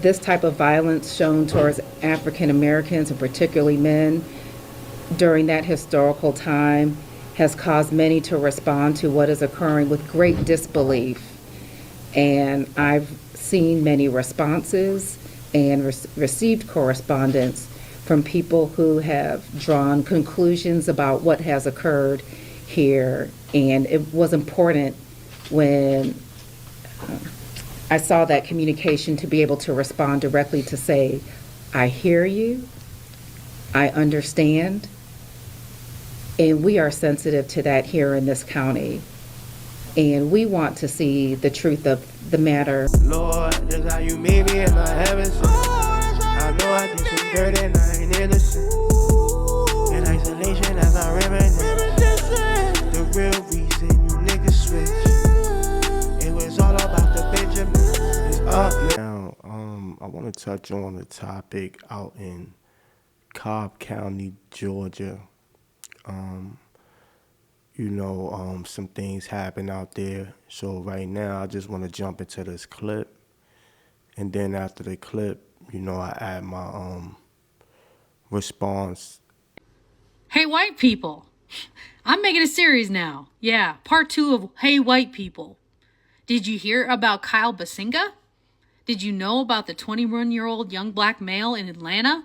this type of violence shown towards African Americans and particularly men during that historical time has caused many to respond to what is occurring with great disbelief. And I've seen many responses and received correspondence from people who have drawn conclusions about what has occurred here. And it was important when I saw that communication to be able to respond directly to say, I hear you, I understand, and we are sensitive to that here in this county. And we want to see the truth of the matter. Lord, that's how you made me in my heavens. I know I did some dirt and I ain't innocent. In isolation as I reminisce. The real reason you niggas switch. It was all about the Benjamin. It's up now. I want to touch on the topic out in Cobb County, Georgia. Some things happen out there. So right now, I just want to jump into this clip. And then after the clip, I add my response. Hey, white people. I'm making a series now. Yeah, part 2 of Hey, White People. Did you hear about Kyle Basinga? Did you know about the 21-year-old young black male in Atlanta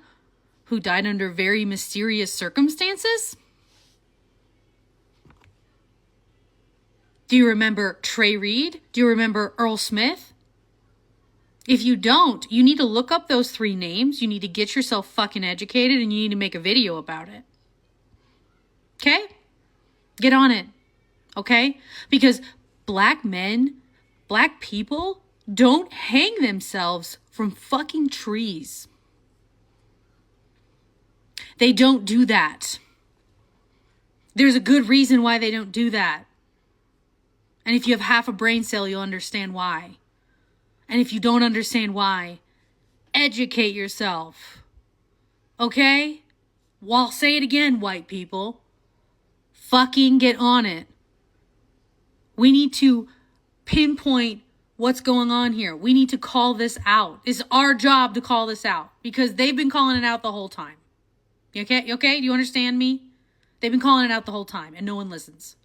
who died under very mysterious circumstances? Do you remember Trey Reed? Do you remember Earl Smith? If you don't, you need to look up those 3 names. You need to get yourself fucking educated and you need to make a video about it. Okay? Get on it. Okay? Because black men, black people don't hang themselves from fucking trees. They don't do that. There's a good reason why they don't do that. And if you have half a brain cell, you'll understand why. And if you don't understand why, educate yourself. Okay? Well, I'll say it again, white people. Fucking get on it. We need to pinpoint what's going on here. We need to call this out. It's our job to call this out because they've been calling it out the whole time. Okay? Do you understand me? They've been calling it out the whole time and no one listens.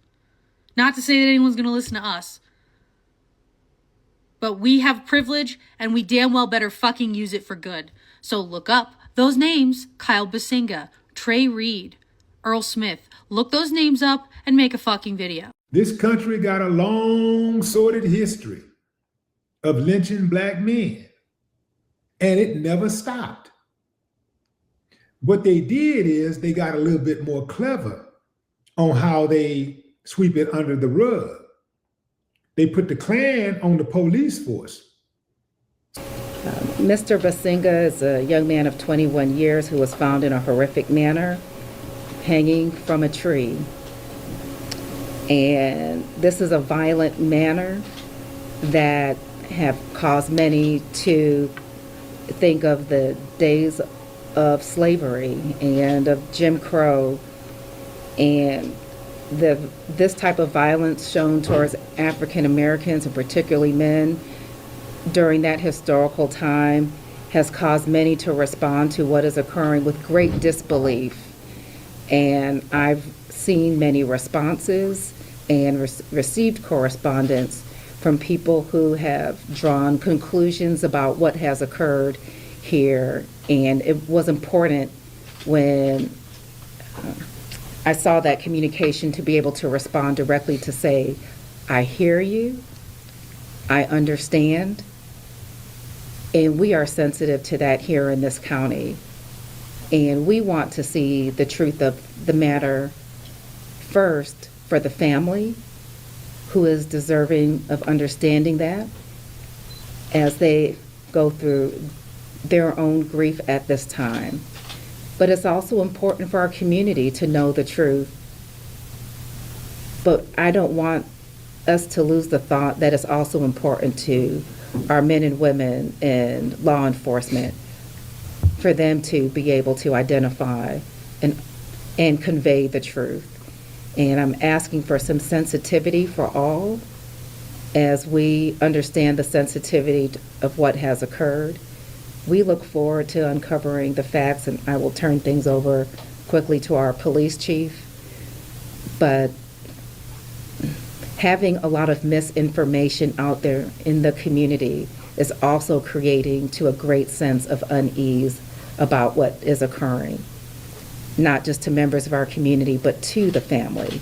Not to say that anyone's going to listen to us. But we have privilege and we damn well better fucking use it for good. So look up those names: Kyle Basinga, Trey Reed, Earl Smith. Look those names up and make a fucking video. This country got a long, sordid history of lynching black men, and it never stopped. What they did is they got a little bit more clever on how they sweep it under the rug. They put the Klan on the police force. Mr. Basinga is a young man of 21 years who was found in a horrific manner, hanging from a tree. And this is a violent manner that have caused many to think of the days of slavery and of Jim Crow, and this type of violence shown towards African Americans and particularly men during that historical time has caused many to respond to what is occurring with great disbelief. And I've seen many responses and received correspondence from people who have drawn conclusions about what has occurred here. And it was important when I saw that communication to be able to respond directly to say, I hear you, I understand, and we are sensitive to that here in this county. And we want to see the truth of the matter first for the family who is deserving of understanding that as they go through their own grief at this time. But it's also important for our community to know the truth. But I don't want us to lose the thought that it's also important to our men and women in law enforcement for them to be able to identify and convey the truth. And I'm asking for some sensitivity for all as we understand the sensitivity of what has occurred. we look forward to uncovering the facts, and I will turn things over quickly to our police chief. But having a lot of misinformation out there in the community is also creating to a great sense of unease about what is occurring, not just to members of our community, but to the family.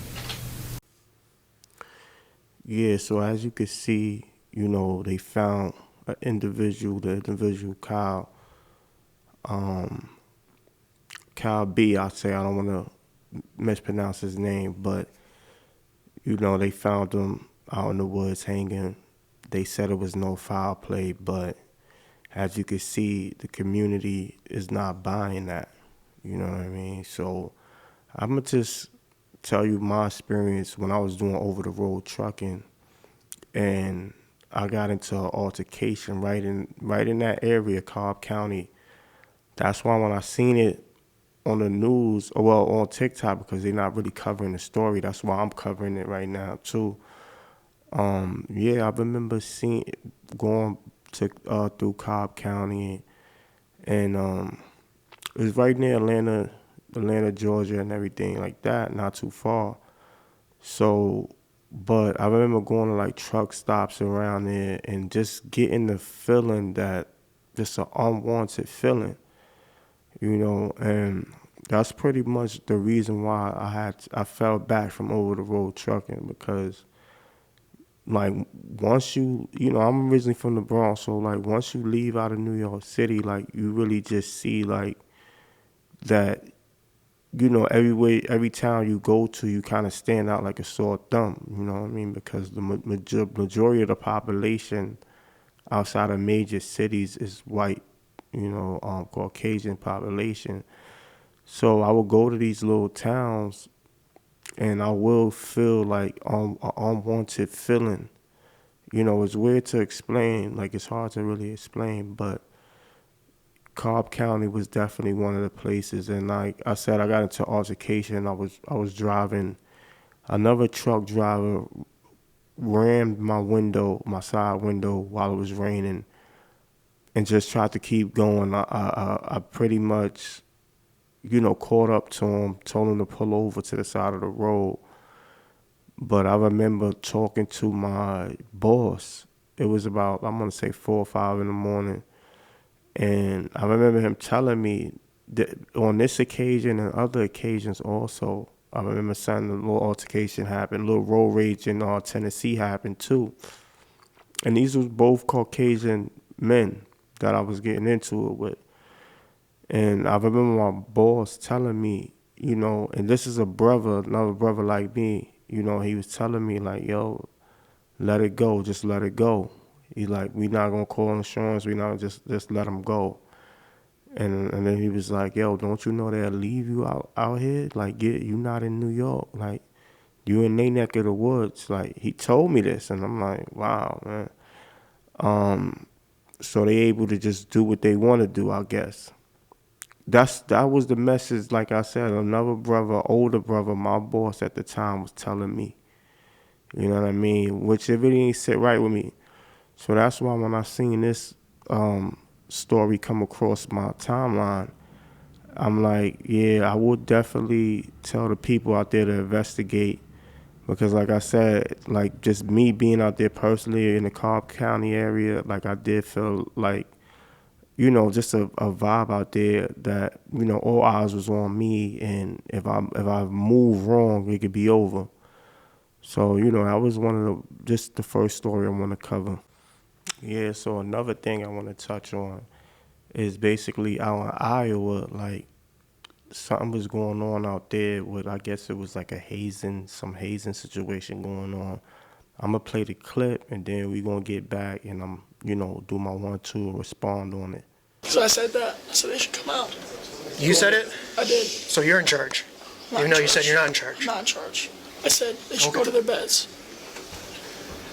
Yeah, so as you can see, they found an individual, the individual Kyle B, I say, I don't want to mispronounce his name, but, they found him out in the woods hanging. They said it was no foul play, but as you can see, the community is not buying that. You know what I mean? So I'm going to just tell you my experience when I was doing over-the-road trucking, and I got into an altercation right in that area, Cobb County. That's why when I seen it on the news, or well, on TikTok, because they're not really covering the story, that's why I'm covering it right now too. Yeah, I remember going to through Cobb County, and it was right near Atlanta, Georgia, and everything like that, not too far. So, but I remember going to like truck stops around there and just getting the feeling that just an unwanted feeling, and that's pretty much the reason why I fell back from over the road trucking, because like once I'm originally from the Bronx, so like once you leave out of New York City, like you really just see like that, every town you go to, you kind of stand out like a sore thumb, you know what I mean? Because the majority of the population outside of major cities is white, Caucasian population. So I would go to these little towns, and I will feel like an unwanted feeling. It's weird to explain, like it's hard to really explain, but Cobb County was definitely one of the places. And like I said, I got into altercation. I was driving. Another truck driver rammed my side window while it was raining, and just tried to keep going. I pretty much, caught up to him, told him to pull over to the side of the road. But I remember talking to my boss. It was about, I'm going to say 4 or 5 in the morning. And I remember him telling me that on this occasion and other occasions also, I remember saying a little altercation happened, a little road rage in Tennessee happened too. And these was both Caucasian men that I was getting into it with. And I remember my boss telling me, and this is another brother like me, he was telling me like, yo, let it go, just let it go. He's like, we not gonna call insurance, we not just let him go. And then he was like, yo, don't you know they'll leave you out here? Like, you not in New York, like you in their neck of the woods. Like, he told me this, and I'm like, wow, man. So they able to just do what they want to do, I guess. That was the message. Like I said, another brother, older brother, my boss at the time was telling me. You know what I mean? Which it really ain't sit right with me. So that's why when I seen this story come across my timeline, I'm like, yeah, I would definitely tell the people out there to investigate. Because like I said, like just me being out there personally in the Cobb County area, like I did feel like, just a vibe out there that, all eyes was on me, and if I move wrong, it could be over. So, that was just the first story I want to cover. Yeah, so another thing I want to touch on is basically out in Iowa, like something was going on out there with, I guess it was like some hazing situation going on. I'm going to play the clip, and then we're going to get back, and I'm, do my 1-2 and respond on it. So I said that. I said they should come out. You said it? I did. So you're in charge? Not Even though in you said charge. you're not in charge? I'm not in charge. I said they should Okay. go to their beds.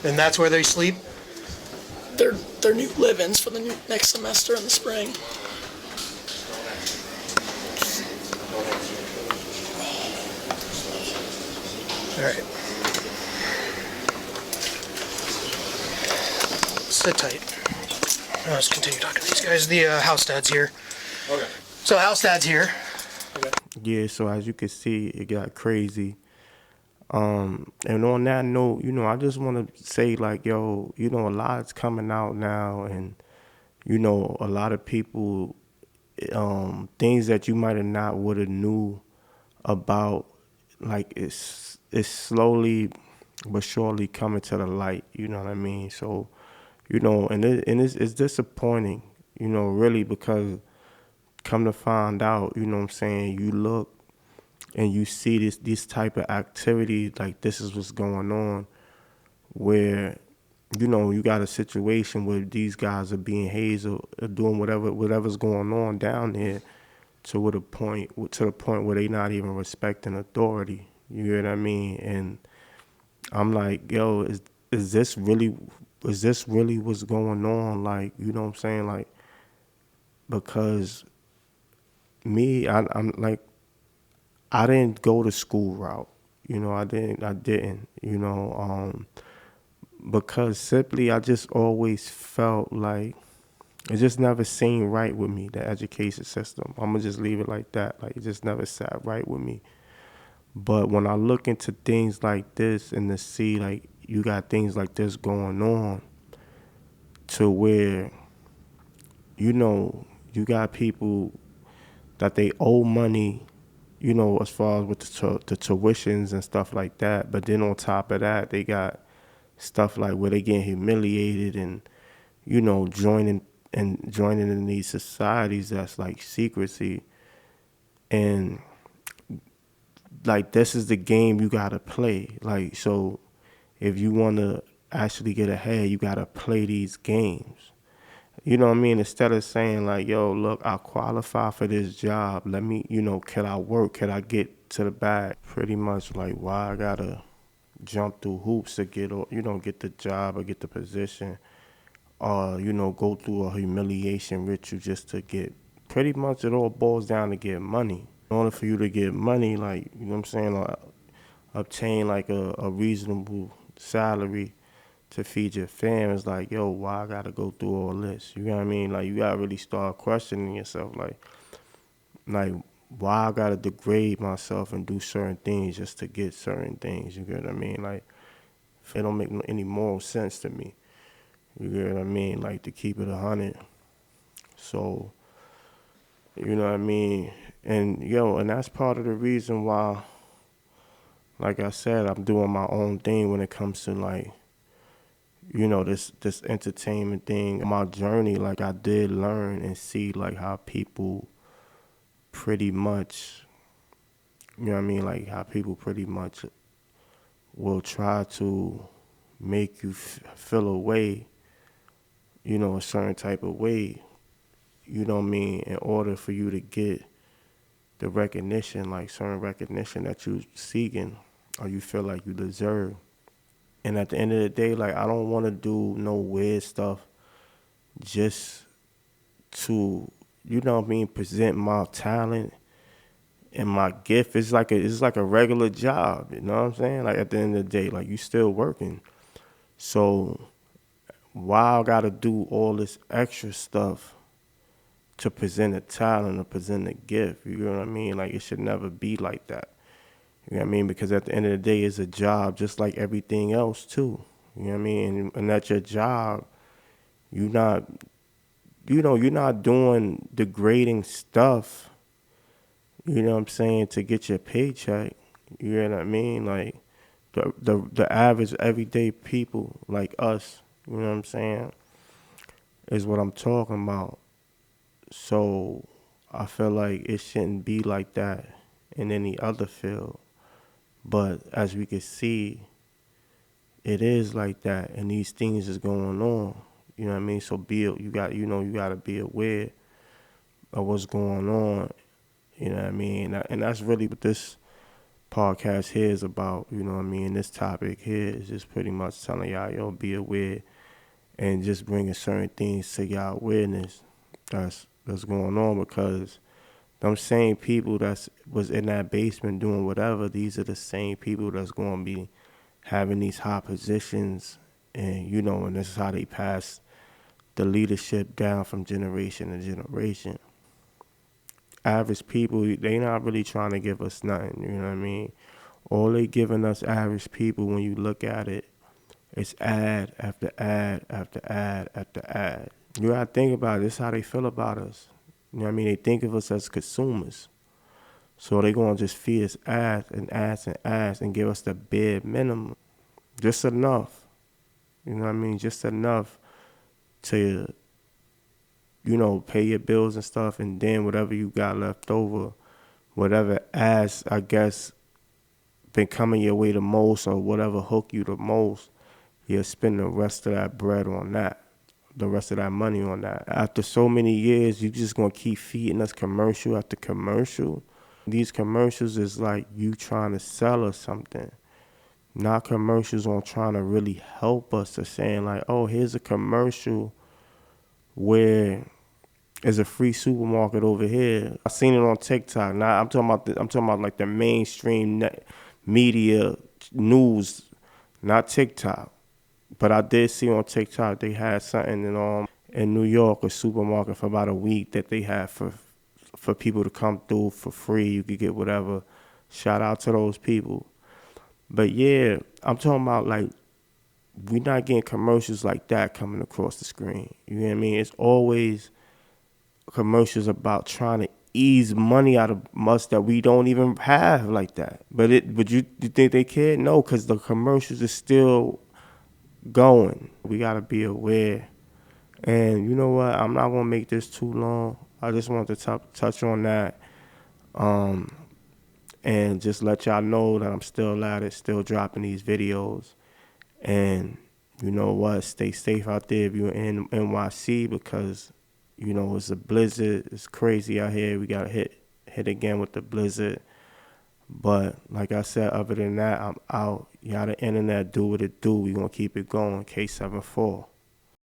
And that's where they sleep? They're new live-ins for the next semester in the spring. All right. Sit tight. Let's continue talking to these guys. The house dad's here. Okay. So house dad's here. Yeah, so as you can see, it got crazy. And on that note, I just want to say, like, yo, a lot's coming out now, and, a lot of people, things that you might have not would have knew about, like, it's slowly but surely coming to the light, you know what I mean? So, it's disappointing, really, because come to find out, you know what I'm saying, you look and you see this type of activity, like this is what's going on, where, you got a situation where these guys are being hazed or doing whatever's going on down there to the point where they not even respecting authority. You get what I mean? And I'm like, yo, is this really what's going on? Like, you know what I'm saying? Like, because me, I'm like, I didn't go the school route. I didn't, because simply I just always felt like it just never seemed right with me, the education system. I'm gonna just leave it like that. Like, it just never sat right with me. But when I look into things like this and to see, like, you got things like this going on to where, you got people that they owe money, as far as with the tuitions and stuff like that. But then on top of that, they got stuff like where they getting humiliated and, joining in these societies that's like secrecy. And like, this is the game you gotta play. Like, so if you wanna actually get ahead, you gotta play these games. You know what I mean? Instead of saying like, yo, look, I qualify for this job. Let me, can I work? Can I get to the bag? Pretty much like, why I gotta jump through hoops to get the job or get the position, or, go through a humiliation ritual just to get, pretty much it all boils down to get money. In order for you to get money, like, you know what I'm saying, like, obtain like a reasonable salary to feed your fam, is like, yo, why I gotta go through all this? You know what I mean? Like, you gotta really start questioning yourself, like why I gotta degrade myself and do certain things just to get certain things. You get what I mean? Like, it don't make any moral sense to me. You get what I mean? Like, to keep it 100. So, you know what I mean? And and that's part of the reason why, like I said, I'm doing my own thing when it comes to, like, this entertainment thing. My journey, like, I did learn and see, like, how people pretty much, you know what I mean, like, how people pretty much will try to make you feel a way, a certain type of way, you know what I mean, in order for you to get the recognition, like certain recognition that you're seeking or you feel like you deserve. And at the end of the day, like, I don't want to do no weird stuff just to, you know what I mean, present my talent and my gift. It's like a regular job, you know what I'm saying? Like, at the end of the day, like, you still working. So why I gotta do all this extra stuff to present a talent or present a gift? You know what I mean? Like, it should never be like that. You know what I mean? Because at the end of the day, it's a job just like everything else too. You know what I mean? And at your job, you're not doing degrading stuff, you know what I'm saying, to get your paycheck. You know what I mean? Like, the average everyday people like us, you know what I'm saying, is what I'm talking about. So I feel like it shouldn't be like that in any other field. But as we can see, it is like that, and these things is going on. You know what I mean? So you got to be aware of what's going on. You know what I mean? And that's really what this podcast here is about. You know what I mean? This topic here is just pretty much telling y'all, yo, be aware, and just bringing certain things to y'all awareness that's going on, because them same people that was in that basement doing whatever, these are the same people that's going to be having these high positions, and and this is how they pass the leadership down from generation to generation. Average people, they not really trying to give us nothing, you know what I mean? All they giving us average people, when you look at it, is ad after ad after ad after ad. You gotta think about it. This is how they feel about us. You know what I mean? They think of us as consumers. So they gonna just feed us ads and ads and ads and give us the bare minimum. Just enough. You know what I mean? Just enough to, you know, pay your bills and stuff, and then whatever you got left over, whatever ads, I guess, been coming your way the most, or whatever hook you the most, you'll spend the rest of that bread on that, the rest of that money on that. After so many years, you just gonna keep feeding us commercial after commercial. These commercials is like you trying to sell us something. Not commercials on trying to really help us, or saying like, oh, here's a commercial where there's a free supermarket over here. I seen it on TikTok. Now I'm talking about like the mainstream media news, not TikTok. But I did see on TikTok they had something in New York, a supermarket for about a week that they had for people to come through for free. You could get whatever. Shout out to those people. But yeah, I'm talking about like, we're not getting commercials like that coming across the screen. You know what I mean? It's always commercials about trying to ease money out of us that we don't even have like that. But you think they care? No, because the commercials are still going. We got to be aware. And you know what? I'm not going to make this too long. I just want to touch on that. And just let y'all know that I'm still at it, still dropping these videos. And you know what? Stay safe out there if you're in NYC, because, you know, it's a blizzard. It's crazy out here. We got hit again with the blizzard. But like I said, other than that, I'm out. Y'all, the internet, do what it do. We going to keep it going. K74.